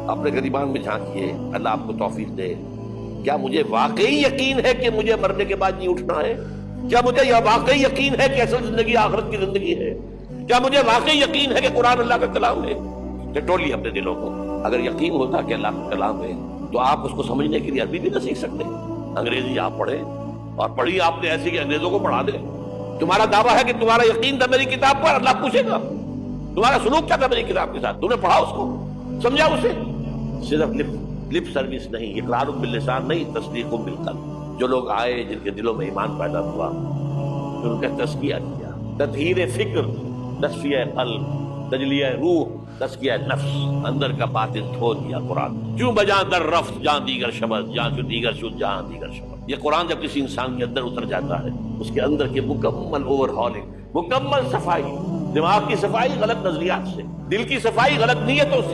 अपने गिरबान में झांकिए, अल्लाह आपको तौफीक दे। क्या मुझे वाकई यकीन है कि मुझे मरने के बाद नहीं उठना है? क्या मुझे यह वाकई यकीन है कि असल जिंदगी आखिरत की जिंदगी है? क्या मुझे वाकई यकीन है कि कुरान अल्लाह का कलाम है? टटोलिए अपने दिलों को। अगर यकीन होता कि अल्लाह का कलाम है तो आप उसको समझने के लिए अरबी भी ना सीख सकते। अंग्रेजी आप पढ़े, और पढ़ी आपने ऐसी कि अंग्रेजों को पढ़ा दे। तुम्हारा दावा है कि तुम्हारा यकीन था मेरी किताब पर, अल्लाह पूछेगा तुम्हारा सुलूक क्या था मेरी किताब के साथ? तुमने पढ़ा उसको, समझा उसे? सिर्फ लिप सर्विस नहीं, इकरार बिल लिसान नहीं, तस्दीक बिल क़ल्ब। जो लोग आए जिनके दिलों में ईमान पैदा हुआ, तो उनका तज़किया किया, तत्हीर फिक्र, तस्फिया क़ल्ब, तजलिया रूह, तज़किया नफ्स, अंदर का बातिन धो दिया कुरान। क्यों बजा दर रफ्त जहां दीगर शब्द, जहां क्यों दीगर शुद्ध जहां दीगर शब्द। ये कुरान जब किसी इंसान के अंदर उतर जाता है, उसके अंदर के मुकम्मल ओवरहॉलिंग, मुकम्मल सफाई, दिमाग की सफाई गलत नजरियात से, दिल की सफाई गलत नीयतों से,